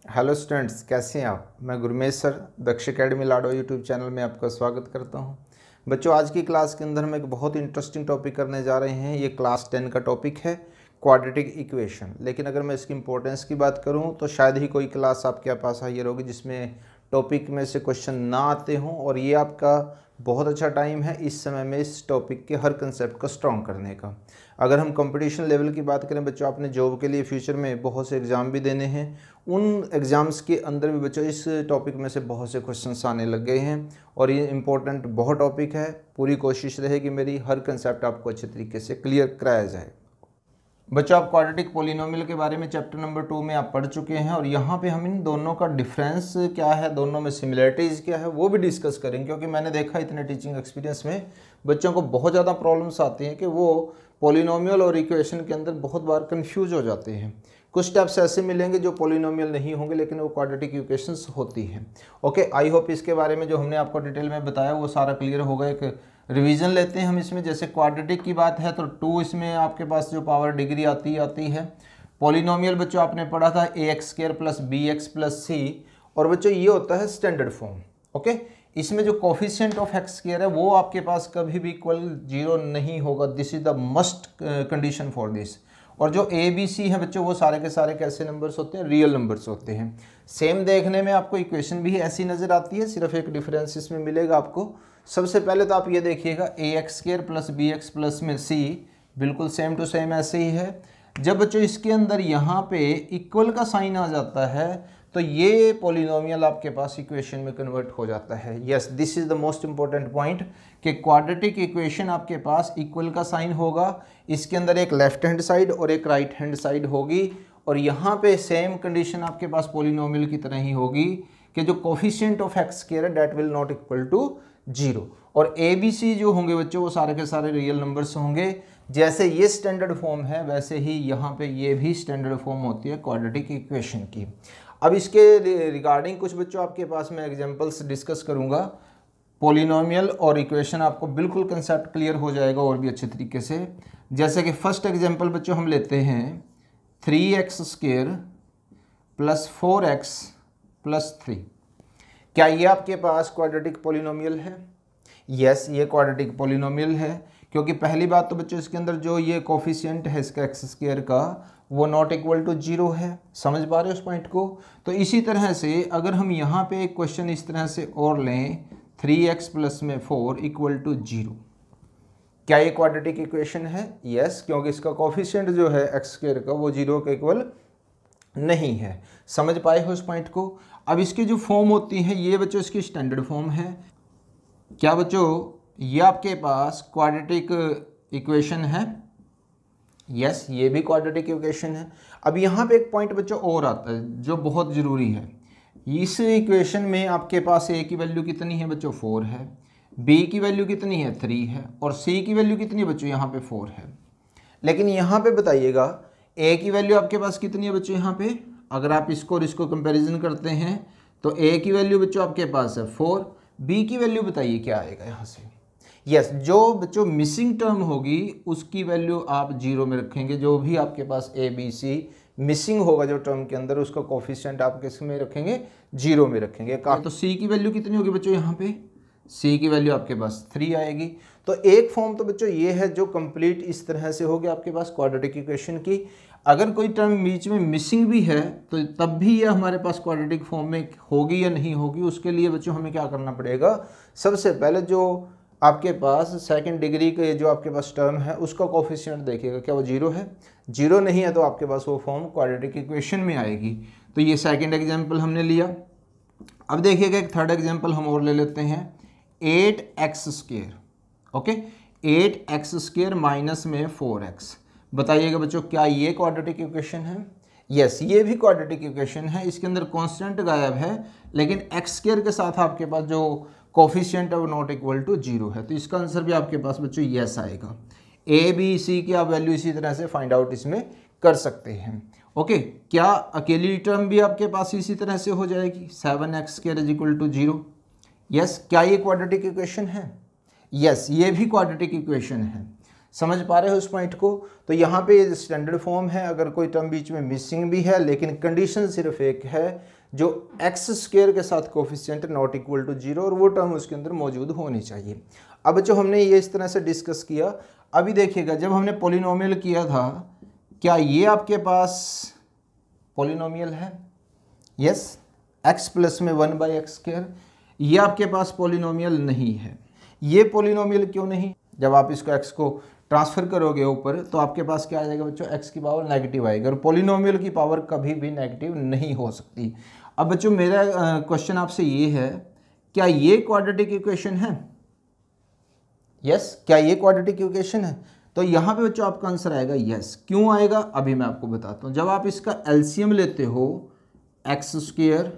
Hello students, कैसे हैं आप। मैं गुरमेश सर दक्ष एकेडमी लाडो यूट्यूब चैनल में आपका स्वागत करता हूं। बच्चों, आज की क्लास के अंदर हम एक बहुत इंटरेस्टिंग टॉपिक करने जा रहे हैं। ये क्लास 10 का टॉपिक है क्वाड्रेटिक इक्वेशन। लेकिन अगर मैं इसकी इंपॉर्टेंस की बात करूं तो शायद ही कोई क्लास आपके पास हायर होगी जिसमें टॉपिक में से क्वेश्चन ना आते हों, और ये आपका बहुत अच्छा टाइम है इस समय में इस टॉपिक के हर कंसेप्ट को स्ट्रॉन्ग करने का। अगर हम कंपटीशन लेवल की बात करें बच्चों, आपने जॉब के लिए फ्यूचर में बहुत से एग्ज़ाम भी देने हैं। उन एग्ज़ाम्स के अंदर भी बच्चों इस टॉपिक में से बहुत से क्वेश्चंस आने लग गए हैं, और ये इंपॉर्टेंट बहुत टॉपिक है। पूरी कोशिश रहेगी मेरी हर कंसेप्ट आपको अच्छे तरीके से क्लियर कराया जाए। बच्चों, आप क्वाड्रेटिक पॉलिनोमियल के बारे में चैप्टर नंबर 2 में आप पढ़ चुके हैं, और यहाँ पे हम इन दोनों का डिफरेंस क्या है, दोनों में सिमिलरिटीज़ क्या है, वो भी डिस्कस करेंगे। क्योंकि मैंने देखा इतने टीचिंग एक्सपीरियंस में बच्चों को बहुत ज़्यादा प्रॉब्लम्स आती हैं कि वो पॉलिनोमियल और इक्वेशन के अंदर बहुत बार कन्फ्यूज हो जाते हैं। कुछ स्टेप्स ऐसे मिलेंगे जो पॉलिनोमियल नहीं होंगे लेकिन वो क्वाड्रेटिक इक्वेशंस होती हैं। ओके, आई होप इसके बारे में जो हमने आपको डिटेल में बताया वो सारा क्लियर होगा। एक रिवीजन लेते हैं हम इसमें। जैसे क्वाड्रेटिक की बात है तो 2 इसमें आपके पास जो पावर डिग्री आती है। पॉलिनोमियल बच्चों आपने पढ़ा था ax² + bx + c, और बच्चों ये होता है स्टैंडर्ड फॉर्म। ओके, इसमें जो कोफिशिएंट ऑफ x² है वो आपके पास कभी भी इक्वल 0 नहीं होगा। This is the must condition for this. और जो a b c है बच्चों वो सारे के सारे कैसे नंबर्स होते हैं, रियल नंबर्स होते हैं। सेम देखने में आपको इक्वेशन भी ऐसी नज़र आती है, सिर्फ एक डिफरेंस इसमें मिलेगा आपको। सबसे पहले तो आप ये देखिएगा ax² + bx + में c बिल्कुल सेम टू सेम ऐसे ही है। जब बच्चों इसके अंदर यहाँ पे इक्वल का साइन आ जाता है तो ये पॉलिनोमियल आपके पास इक्वेशन में कन्वर्ट हो जाता है। Yes, this is the most important point कि क्वाड्रेटिक इक्वेशन आपके पास इक्वल का साइन होगा। इसके अंदर एक लेफ्ट हैंड साइड और एक राइट हैंड साइड होगी, और यहाँ पे सेम कंडीशन आपके पास पॉलिनोमियल की तरह ही होगी कि जो कोफिशिएंट ऑफ x² है that will not equal to 0। और ए बी सी जो होंगे बच्चों वो सारे के सारे रियल नंबर्स होंगे। जैसे ये स्टैंडर्ड फॉर्म है वैसे ही यहाँ पे ये भी स्टैंडर्ड फॉर्म होती है क्वाड्रेटिक इक्वेशन की। अब इसके रिगार्डिंग कुछ बच्चों आपके पास मैं एग्जांपल्स डिस्कस करूँगा। पॉलिनोमियल और इक्वेशन आपको बिल्कुल कंसेप्ट क्लियर हो जाएगा और भी अच्छे तरीके से। जैसे कि फर्स्ट एग्जांपल बच्चों हम लेते हैं 3x² + 4x + 3। क्या ये आपके पास क्वाड्रेटिक पॉलिनोमियल है? यस, ये क्वाड्रेटिक पॉलिनोमियल है। क्योंकि पहली बात तो बच्चों इसके अंदर जो ये कोफिशिएंट है इसका x² का वो नॉट इक्वल टू 0 है। समझ पा रहे हो उस पॉइंट को? तो इसी तरह से अगर हम यहाँ पे एक क्वेश्चन इस तरह से और लें 3x + में 4 = 0, क्या ये क्वाड्रेटिक इक्वेशन है? यस, क्योंकि इसका कोफिशिएंट जो है x² का वो 0 के इक्वल नहीं है। समझ पाए हो उस पॉइंट को? अब इसकी जो फॉर्म होती है ये बच्चों इसकी स्टैंडर्ड फॉर्म है। क्या बच्चों ये आपके पास क्वाड्रेटिक इक्वेशन है? यस, ये भी क्वाड्रेटिक इक्वेशन है। अब यहाँ पे एक पॉइंट बच्चों और आता है जो बहुत ज़रूरी है। इस इक्वेशन में आपके पास a की वैल्यू कितनी है बच्चों? 4 है। b की वैल्यू कितनी है? 3 है। और c की वैल्यू कितनी है बच्चों? यहाँ पे 4 है। लेकिन यहाँ पे बताइएगा a की वैल्यू आपके पास कितनी है बच्चों? यहाँ पे अगर आप इसको और इसको कंपेरिजन करते हैं तो a की वैल्यू बच्चों आपके पास है 4, b की वैल्यू बताइए क्या आएगा यहाँ से? यस, जो बच्चों मिसिंग टर्म होगी उसकी वैल्यू आप 0 में रखेंगे। जो भी आपके पास a b c मिसिंग होगा जो टर्म के अंदर उसका कोफिशिएंट आप किस में रखेंगे? 0 में रखेंगे। तो c की वैल्यू कितनी होगी बच्चों? यहाँ पे c की वैल्यू आपके पास 3 आएगी। तो एक फॉर्म तो बच्चों ये है जो कंप्लीट इस तरह से होगी आपके पास क्वाड्रेटिक इक्वेशन की। अगर कोई टर्म बीच में मिसिंग भी है तो तब भी ये हमारे पास क्वाड्रेटिक फॉर्म में होगी या नहीं होगी, उसके लिए बच्चों हमें क्या करना पड़ेगा? सबसे पहले जो आपके पास सेकंड डिग्री के जो आपके पास टर्म है उसका कोफिशिएंट देखिएगा, क्या वो 0 है? 0 नहीं है तो आपके पास वो फॉर्म क्वाड्रेटिक इक्वेशन में आएगी। तो ये सेकंड एग्जांपल हमने लिया। अब देखिएगा एक थर्ड एग्जांपल हम और ले लेते हैं 8x²। ओके, 8x² माइनस में 4x। बताइएगा बच्चों क्या ये क्वाड्रेटिक इक्वेशन है? यस, ये भी क्वाड्रेटिक इक्वेशन है। इसके अंदर कांस्टेंट गायब है लेकिन x² के साथ आपके पास जो कोफिशिएंट है वो नॉट इक्वल टू 0 है। तो इसका आंसर भी आपके पास बच्चों यस आएगा। a b c की आप वैल्यू इसी तरह से फाइंड आउट इसमें कर सकते हैं। ओके, क्या अकेली टर्म भी आपके पास इसी तरह से हो जाएगी 7x² = 0? यस, क्या ये क्वाड्रेटिक इक्वेशन है? यस, ये भी क्वाड्रेटिक इक्वेशन है। समझ पा रहे हो उस पॉइंट को? तो यहाँ पे ये स्टैंडर्ड फॉर्म है, अगर कोई टर्म बीच में मिसिंग भी है, लेकिन कंडीशन सिर्फ एक है, जो एक्स स्क्वायर के साथ कोफिशिएंट नॉट इक्वल टू 0 और वो टर्म उसके अंदर मौजूद होनी चाहिए। अब जो हमने ये इस तरह से डिस्कस किया, अभी देखिएगा जब हमने पॉलिनोमियल किया था, क्या ये आपके पास पॉलिनोमियल है? यस, एक्स प्लस में 1/x², ये आपके पास पॉलिनोमियल नहीं है। ये पॉलिनोमियल क्यों नहीं? जब आप इसको x को ट्रांसफर करोगे ऊपर तो आपके पास क्या आ जाएगा बच्चों, x की पावर नेगेटिव आएगी, और पॉलिनोमियल की पावर कभी भी नेगेटिव नहीं हो सकती। अब बच्चों मेरा क्वेश्चन आपसे ये है, क्या ये क्वाड्रेटिक इक्वेशन है? यस, क्या ये क्वाड्रेटिक इक्वेशन है? तो यहाँ पे बच्चों आपका आंसर आएगा यस। क्यों आएगा अभी मैं आपको बताता हूँ। जब आप इसका एलसीएम लेते हो x²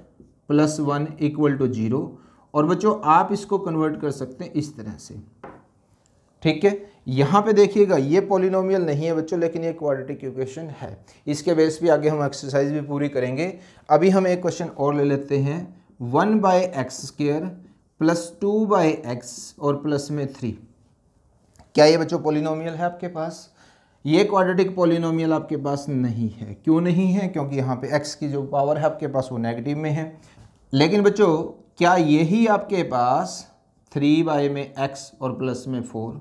+ 1 = 0, और बच्चों आप इसको कन्वर्ट कर सकते हैं इस तरह से, ठीक है। यहाँ पे देखिएगा ये पॉलिनोमियल नहीं है बच्चों, लेकिन ये क्वाड्रेटिक इक्वेशन है। इसके बेस पे आगे हम एक्सरसाइज भी पूरी करेंगे। अभी हम एक क्वेश्चन और ले लेते हैं, 1/x² + 2/x और प्लस में 3। क्या ये बच्चों पॉलिनोमियल है आपके पास? ये क्वाड्रेटिक पॉलिनोमियल आपके पास नहीं है। क्यों नहीं है? क्योंकि यहाँ पे x की जो पावर है आपके पास वो नेगेटिव में है। लेकिन बच्चों क्या यही आपके पास 3 में x और प्लस में 4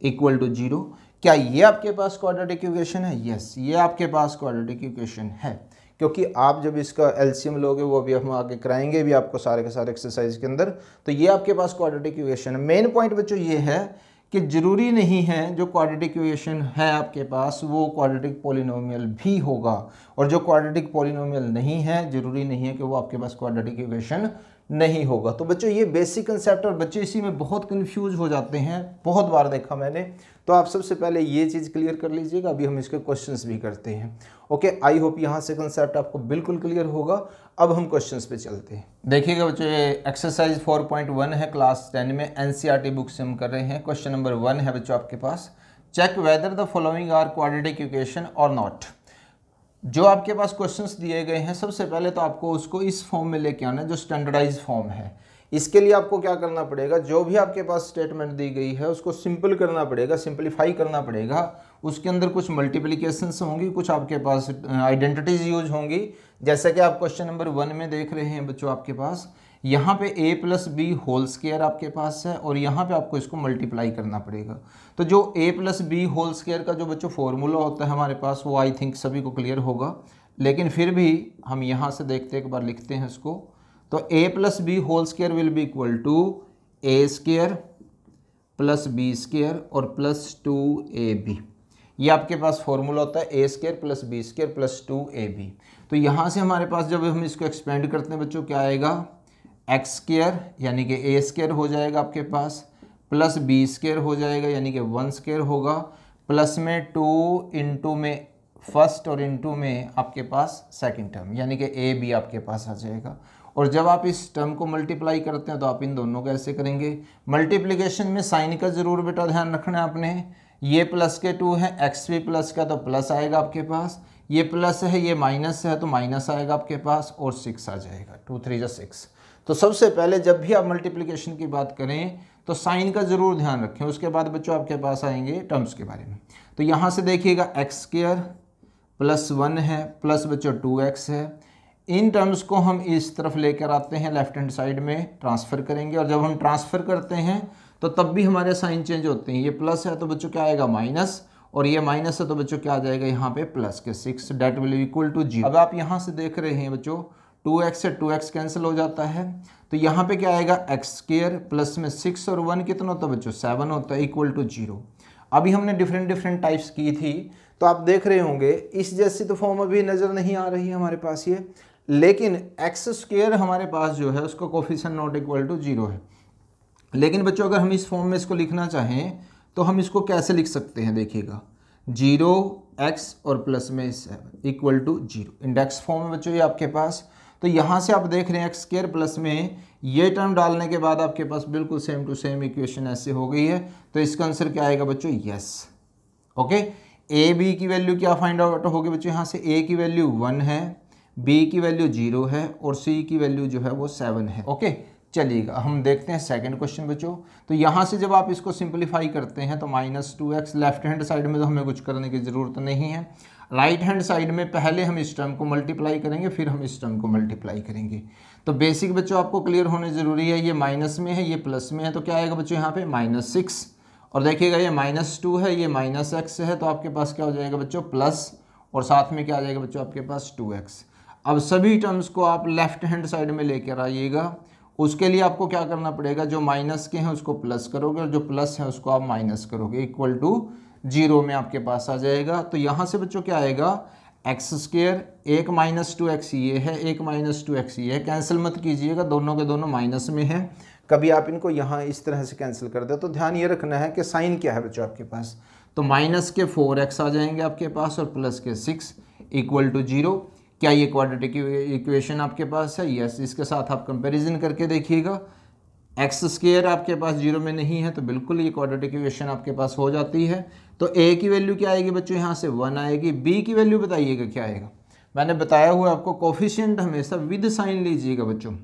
= 0, क्या ये आपके पास क्वाड्रेटिक इक्वेशन है? यस, ये आपके पास क्वाड्रेटिक इक्वेशन है, क्योंकि आप जब इसका एलसीएम लोगे, वो भी हम आगे कराएंगे भी आपको सारे के सारे एक्सरसाइज के अंदर, तो ये आपके पास क्वाड्रेटिक इक्वेशन है। मेन पॉइंट बच्चों ये है कि जरूरी नहीं है जो क्वाड्रेटिक इक्वेशन है आपके पास वो क्वाड्रेटिक पॉलिनोमियल भी होगा, और जो क्वाड्रेटिक पॉलिनोमियल नहीं है जरूरी नहीं है कि वो आपके पास क्वाड्रेटिक इक्वेशन नहीं होगा। तो बच्चों ये बेसिक कंसेप्ट, और बच्चे इसी में बहुत कंफ्यूज हो जाते हैं, बहुत बार देखा मैंने। तो आप सबसे पहले ये चीज़ क्लियर कर लीजिएगा, अभी हम इसके क्वेश्चंस भी करते हैं। ओके, आई होप यहाँ से कंसेप्ट आपको बिल्कुल क्लियर होगा। अब हम क्वेश्चंस पे चलते हैं। देखिएगा बच्चों, ये एक्सरसाइज 4.1 है, क्लास 10 में एनसीईआरटी बुक से हम कर रहे हैं। क्वेश्चन नंबर 1 है बच्चों आपके पास, check whether the following are quadratic equation और नॉट। जो आपके पास क्वेश्चंस दिए गए हैं, सबसे पहले तो आपको उसको इस फॉर्म में लेके आना है जो स्टैंडर्डाइज फॉर्म है। इसके लिए आपको क्या करना पड़ेगा, जो भी आपके पास स्टेटमेंट दी गई है उसको सिंपल करना पड़ेगा, सिंपलीफाई करना पड़ेगा। उसके अंदर कुछ मल्टीप्लिकेशंस होंगी, कुछ आपके पास आइडेंटिटीज यूज होंगी। जैसा कि आप क्वेश्चन नंबर 1 में देख रहे हैं बच्चों, आपके पास यहाँ पे a + b² आपके पास है, और यहाँ पे आपको इसको मल्टीप्लाई करना पड़ेगा। तो जो a + b² का जो बच्चों फॉर्मूला होता है हमारे पास, वो आई थिंक सभी को क्लियर होगा, लेकिन फिर भी हम यहाँ से देखते एक बार लिखते हैं इसको। तो a + b² will be equal to a² + b² और +2ab। ये आपके पास फॉर्मूला होता है a² + b² + 2ab। तो यहाँ से हमारे पास जब हम इसको एक्सपेंड करते हैं बच्चों, क्या आएगा, x² यानी कि a² हो जाएगा आपके पास, प्लस b² हो जाएगा यानी कि 1² होगा, प्लस में 2 इंटू में फर्स्ट और इंटू में आपके पास सेकंड टर्म यानी कि a b आपके पास आ जाएगा। और जब आप इस टर्म को मल्टीप्लाई करते हैं तो आप इन दोनों को ऐसे करेंगे। मल्टीप्लिकेशन में साइन का जरूर बेटा ध्यान रखना है आपने। ये प्लस के 2 है, एक्स भी प्लस का तो प्लस आएगा आपके पास, ये प्लस है ये माइनस है तो माइनस आएगा आपके पास, और 6 आ जाएगा, 2 3 जा 6। तो सबसे पहले जब भी आप मल्टीप्लिकेशन की बात करें तो साइन का जरूर ध्यान रखें। उसके बाद बच्चों आपके पास आएंगे टर्म्स के बारे में। तो यहाँ से देखिएगा x² + 1 है, प्लस बच्चों 2x है। इन टर्म्स को हम इस तरफ लेकर आते हैं, लेफ्ट हैंड साइड में ट्रांसफ़र करेंगे, और जब हम ट्रांसफ़र करते हैं तो तब भी हमारे साइन चेंज होते हैं। ये प्लस है तो बच्चों क्या आएगा, माइनस, और ये माइनस है तो बच्चों क्या आ जाएगा यहाँ पे प्लस के 6, डेट विल इक्वल टू 0। अब आप यहाँ से देख रहे हैं बच्चों 2x से 2x कैंसिल हो जाता है, तो यहाँ पे क्या आएगा x² प्लस में 6 और 1 कितना होता है बच्चों, 7 होता है, इक्वल टू 0। अभी हमने डिफरेंट टाइप्स की थी, तो आप देख रहे होंगे इस जैसी तो फॉर्म अभी नज़र नहीं आ रही है हमारे पास ये, लेकिन x² हमारे पास जो है उसका कोफिशिएंट नॉट इक्वल टू 0 है। लेकिन बच्चों अगर हम इस फॉर्म में इसको लिखना चाहें तो हम इसको कैसे लिख सकते हैं, देखिएगा 0x और प्लस में 7 इक्वल टू 0, इंडेक्स फॉर्म में बच्चों ये आपके पास। तो यहाँ से आप देख रहे हैं x² प्लस में ये टर्म डालने के बाद आपके पास बिल्कुल सेम टू सेम इक्वेशन ऐसे हो गई है। तो इसका आंसर क्या आएगा बच्चों, यस। ओके, ए बी की वैल्यू क्या फाइंड आउट होगी बच्चों, यहाँ से a की वैल्यू 1 है, b की वैल्यू 0 है, और c की वैल्यू जो है वो 7 है। ओके, चलिएगा हम देखते हैं सेकंड क्वेश्चन बच्चों। तो यहाँ से जब आप इसको सिंपलीफाई करते हैं तो -2x, लेफ्ट हैंड साइड में तो हमें कुछ करने की ज़रूरत नहीं है। राइट हैंड साइड में पहले हम इस टर्म को मल्टीप्लाई करेंगे, फिर हम इस टर्म को मल्टीप्लाई करेंगे। तो बेसिक बच्चों आपको क्लियर होने ज़रूरी है, ये माइनस में है, ये प्लस में है, तो क्या आएगा बच्चों यहाँ पे -6। और देखिएगा ये -2 है, ये -x है, तो आपके पास क्या हो जाएगा बच्चों प्लस, और साथ में क्या आ जाएगा बच्चों आपके पास 2x। अब सभी टर्म्स को आप लेफ्ट हैंड साइड में लेकर आइएगा। उसके लिए आपको क्या करना पड़ेगा, जो माइनस के हैं उसको प्लस करोगे और जो प्लस है उसको आप माइनस करोगे, इक्वल टू 0 में आपके पास आ जाएगा। तो यहाँ से बच्चों क्या आएगा, x², एक -2x ये है, एक -2x ये है, कैंसिल मत कीजिएगा, दोनों के दोनों माइनस में है। कभी आप इनको यहाँ इस तरह से कैंसिल कर दे तो ध्यान ये रखना है कि साइन क्या है बच्चों आपके पास। तो माइनस के 4x आ जाएंगे आपके पास और प्लस के 6 इक्वल टू 0। क्या ये क्वाड्रेटिक इक्वेशन आपके पास है? यस। इसके साथ आप कंपैरिजन करके देखिएगा, x² आपके पास 0 में नहीं है तो बिल्कुल ये क्वाड्रेटिक इक्वेशन आपके पास हो जाती है। तो a की वैल्यू क्या आएगी बच्चों, यहाँ से 1 आएगी। b की वैल्यू बताइएगा क्या आएगा, मैंने बताया हुआ आपको कोफिशिएंट हमेशा विद साइन लीजिएगा बच्चों।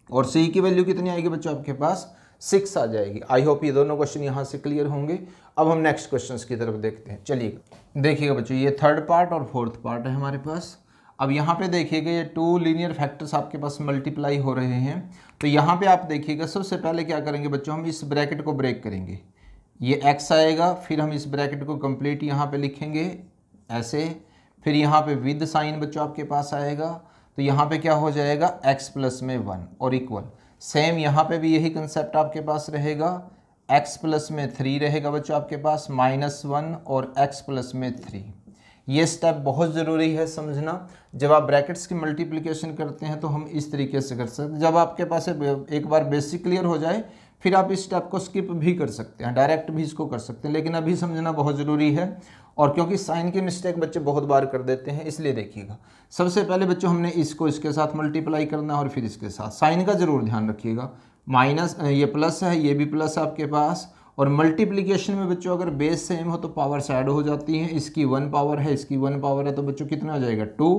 और c की वैल्यू कितनी आएगी बच्चों आपके पास 6 आ जाएगी। आई होप ये दोनों क्वेश्चन यहाँ से क्लियर होंगे। अब हम नेक्स्ट क्वेश्चन की तरफ देखते हैं। चलिए देखिएगा बच्चों, ये थर्ड पार्ट और फोर्थ पार्ट है हमारे पास। अब यहाँ पे देखिएगा ये 2 लीनियर फैक्टर्स आपके पास मल्टीप्लाई हो रहे हैं। तो यहाँ पे आप देखिएगा, सबसे पहले क्या करेंगे बच्चों, हम इस ब्रैकेट को ब्रेक करेंगे, ये x आएगा, फिर हम इस ब्रैकेट को कंप्लीट यहाँ पे लिखेंगे ऐसे, फिर यहाँ पे विद साइन बच्चों आपके पास आएगा। तो यहाँ पे क्या हो जाएगा, x प्लस में 1 और इक्वल। सेम यहाँ पे भी यही कंसेप्ट आपके पास रहेगा, x प्लस में 3 रहेगा बच्चों आपके पास, -1 और x प्लस में 3। ये स्टेप बहुत ज़रूरी है समझना। जब आप ब्रैकेट्स की मल्टीप्लिकेशन करते हैं तो हम इस तरीके से कर सकते हैं। जब आपके पास एक बार बेसिक क्लियर हो जाए फिर आप इस स्टेप को स्किप भी कर सकते हैं, डायरेक्ट भी इसको कर सकते हैं, लेकिन अभी समझना बहुत ज़रूरी है। और क्योंकि साइन की मिस्टेक बच्चे बहुत बार कर देते हैं, इसलिए देखिएगा। सबसे पहले बच्चों हमने इसको इसके साथ मल्टीप्लाई करना है और फिर इसके साथ। साइन का ज़रूर ध्यान रखिएगा, माइनस ये प्लस है, ये भी प्लस है आपके पास। और मल्टीप्लिकेशन में बच्चों अगर बेस सेम हो तो पावर्स ऐड हो जाती हैं। इसकी 1 पावर है, इसकी 1 पावर है, तो बच्चों कितना हो जाएगा 2।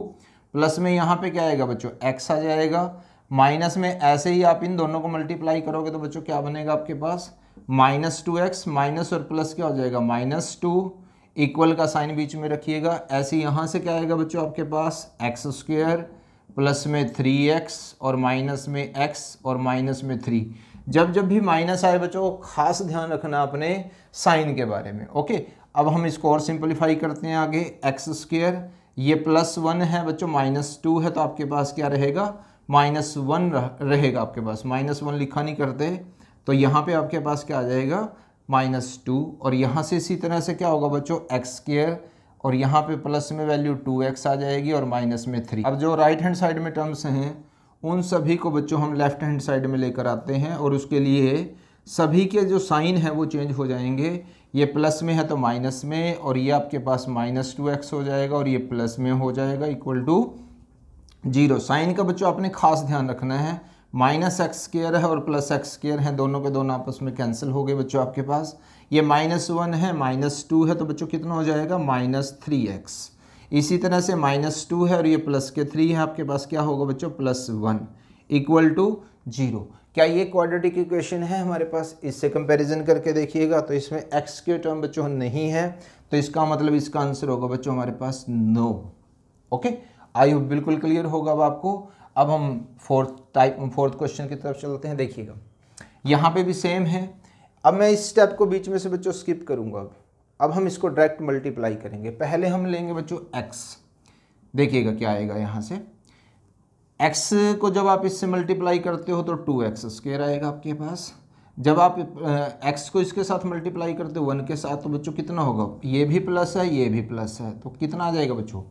प्लस में यहाँ पे क्या आएगा बच्चों x आ जाएगा। माइनस में ऐसे ही आप इन दोनों को मल्टीप्लाई करोगे तो बच्चों क्या बनेगा आपके पास -2x, माइनस और प्लस क्या हो जाएगा -2, इक्वल का साइन बीच में रखिएगा। ऐसे यहाँ से क्या आएगा बच्चों आपके पास x² प्लस में 3x और माइनस में x और माइनस में 3। जब जब भी माइनस आए बच्चों खास ध्यान रखना अपने साइन के बारे में। ओके, अब हम इसको और सिंपलीफाई करते हैं आगे। x², ये +1 है बच्चों, -2 है, तो आपके पास क्या रहेगा -1 रहेगा आपके पास। -1 लिखा नहीं करते, तो यहाँ पे आपके पास क्या आ जाएगा -2। और यहाँ से इसी तरह से क्या होगा बच्चों x² और यहाँ पे प्लस में वैल्यू 2x आ जाएगी और माइनस में 3। अब जो राइट हैंड साइड में टर्म्स हैं उन सभी को बच्चों हम लेफ्ट हैंड साइड में लेकर आते हैं और उसके लिए सभी के जो साइन है वो चेंज हो जाएंगे। ये प्लस में है तो माइनस में, और ये आपके पास -2x हो जाएगा और ये प्लस में हो जाएगा इक्वल टू 0। साइन का बच्चों आपने खास ध्यान रखना है, -x² है और +x² है, दोनों के दोनों आपस में कैंसिल हो गए बच्चों आपके पास। ये -1 है, -2 है, तो बच्चों कितना हो जाएगा -3x। इसी तरह से -2 है और ये प्लस के 3 है, आपके पास क्या होगा बच्चों +1 इक्वल टू 0। क्या ये क्वाड्रेटिक इक्वेशन है हमारे पास? इससे कंपैरिजन करके देखिएगा तो इसमें x के टर्म बच्चों नहीं है, तो इसका मतलब इसका आंसर होगा बच्चों हमारे पास नो। ओके, आई होप बिल्कुल क्लियर होगा अब आपको। अब हम फोर्थ क्वेश्चन की तरफ चलते हैं। देखिएगा यहाँ पे भी सेम है। अब मैं इस स्टेप को बीच में से बच्चों स्किप करूँगा। अब हम इसको डायरेक्ट मल्टीप्लाई करेंगे। पहले हम लेंगे बच्चों x, देखिएगा क्या आएगा यहाँ से। x को जब आप इससे मल्टीप्लाई करते हो तो 2x² आएगा आपके पास। जब आप x को इसके साथ मल्टीप्लाई करते हो 1 के साथ तो बच्चों कितना होगा, ये भी प्लस है ये भी प्लस है, तो कितना आ जाएगा बच्चों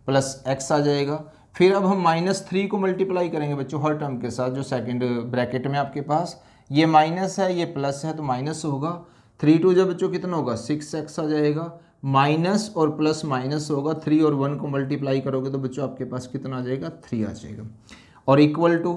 +x आ जाएगा। फिर अब हम -3 को मल्टीप्लाई करेंगे बच्चों हर टर्म के साथ, जो सेकंड ब्रैकेट में आपके पास ये माइनस है ये प्लस है तो माइनस होगा। 3 2 जब बच्चों कितना होगा 6x आ जाएगा। माइनस और प्लस माइनस होगा, 3 और 1 को मल्टीप्लाई करोगे तो बच्चों आपके पास कितना आ जाएगा 3 आ जाएगा। और इक्वल टू,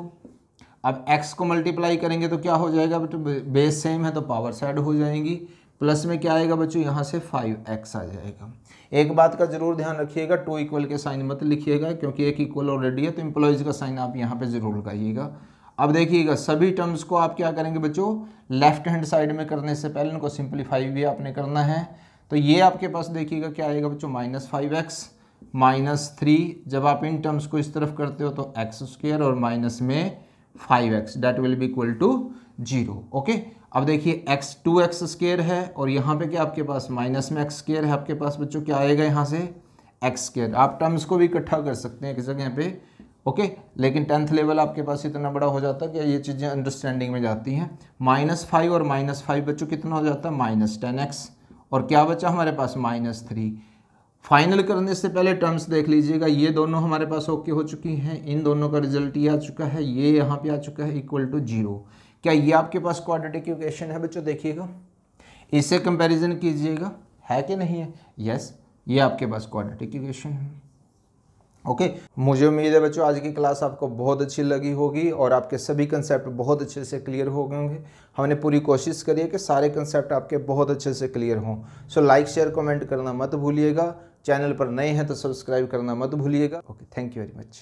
अब x को मल्टीप्लाई करेंगे तो क्या हो जाएगा बच्चों, बेस सेम है तो पावर्स ऐड हो जाएंगी। प्लस में क्या आएगा बच्चों यहाँ से 5x आ जाएगा। एक बात का जरूर ध्यान रखिएगा, 2 इक्वल के साइन मत लिखिएगा क्योंकि एक इक्वल ऑलरेडी है, तो एम्प्लॉयज़ का साइन आप यहाँ पे जरूर लगाइएगा। अब देखिएगा सभी टर्म्स को आप क्या करेंगे बच्चों, लेफ्ट हैंड साइड में करने से पहले इनको सिंप्लीफाई भी आपने करना है। तो ये आपके पास देखिएगा क्या आएगा बच्चों, -5x -3, जब आप इन टर्म्स को इस तरफ करते हो तो x² और माइनस में 5x, that will be equal to 0। Okay, अब देखिए x2x² है और यहाँ पे क्या आपके पास माइनस में x² है, आपके पास बच्चों क्या आएगा यहाँ से x²। आप टर्म्स को भी इकट्ठा कर सकते हैं एक जगह पे, ओके, लेकिन 10th लेवल आपके पास इतना बड़ा हो जाता है कि ये चीज़ें अंडरस्टैंडिंग में जाती हैं। -5 और -5 बच्चों कितना हो जाता है, -10x, और क्या बचा हमारे पास -3। फाइनल करने से पहले टर्म्स देख लीजिएगा, ये दोनों हमारे पास ओके हो चुकी हैं, इन दोनों का रिजल्ट ये आ चुका है, ये यहाँ पे आ चुका है इक्वल टू 0। क्या ये आपके पास क्वाड्रेटिक इक्वेशन है बच्चों, देखिएगा इससे कंपैरिजन कीजिएगा, है कि नहीं है, यस, ये आपके पास क्वाड्रेटिक इक्वेशन है। ओके, मुझे उम्मीद है बच्चों आज की क्लास आपको बहुत अच्छी लगी होगी और आपके सभी कंसेप्ट बहुत अच्छे से क्लियर हो गए होंगे। हमने पूरी कोशिश करी है कि सारे कंसेप्ट आपके बहुत अच्छे से क्लियर हों। सो लाइक शेयर कमेंट करना मत भूलिएगा, चैनल पर नए हैं तो सब्सक्राइब करना मत भूलिएगा। Okay, thank you very much.